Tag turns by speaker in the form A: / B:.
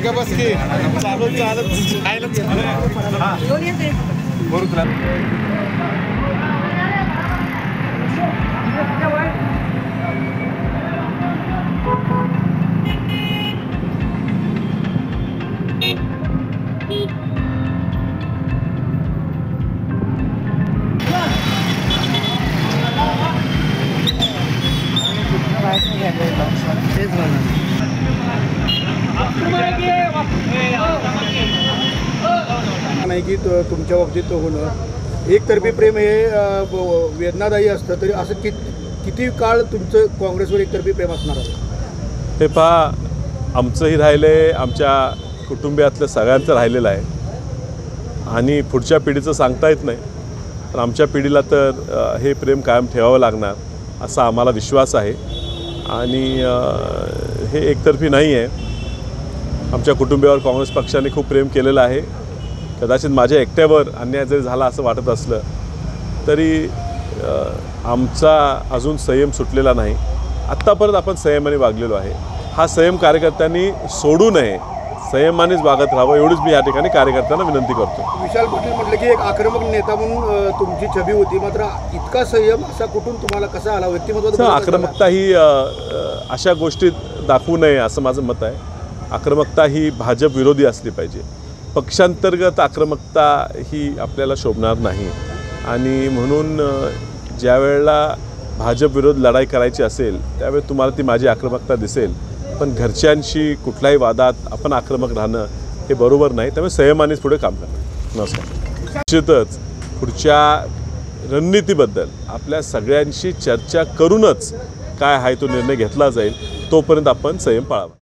A: बस की चालत नाही की तुमच्या बाबतीत होणं एकतर्फी प्रेम हे वेदनादायी असतं, तरी असं किती काळ तुमचं काँग्रेसवर एकतर्फी प्रेम असणार आहे?
B: हे पहा, आमचंही राहिलं आहे, आमच्या कुटुंबियातलं सगळ्यांचं राहिलेलं आहे आणि पुढच्या पिढीचं सांगता येत नाही, पण आमच्या पिढीला तर हे प्रेम कायम ठेवावं लागणार असा आम्हाला विश्वास आहे आणि हे एकतर्फी नाही आहे. आमच्या कुटुंबियावर काँग्रेस पक्षाने खूप प्रेम केलेलं आहे. कदाचित माझ्या एकट्यावर अन्याय जरी झाला असं वाटत असलं तरी आमचा अजून संयम सुटलेला नाही. आत्तापर्यंत आपण संयमाने वागलेलो आहे. हा संयम कार्यकर्त्यांनी सोडू नये, संयमानेच वागत राहावं एवढीच मी या ठिकाणी कार्यकर्त्यांना विनंती करतो.
A: विशाल पाटील म्हटलं की एक आक्रमक नेता म्हणून तुमची छबी होती, मात्र इतका संयम असा कुठून तुम्हाला कसा आला? व्यक्तिमत्व
B: आक्रमकता ही अशा गोष्टीत दाखवू नये असं माझं मत आहे. आक्रमकता ही भाजप विरोधी असली पाहिजे. पक्षांतर्गत आक्रमकता ही आपल्याला शोभणार नाही आणि म्हणून ज्या वेळेला भाजप विरोध लढाई करायची असेल त्यावेळी तुम्हाला ती माझी आक्रमकता दिसेल, पण घरच्यांशी कुठल्याही वादात आपण आक्रमक राहणं हे बरोबर नाही. त्यामुळे संयमानेच पुढे काम करणार. नमस्कार. निश्चितच पुढच्या रणनीतीबद्दल आपल्या सगळ्यांशी चर्चा करूनच काय आहे तो निर्णय घेतला जाईल. तोपर्यंत आपण संयम पाळावा.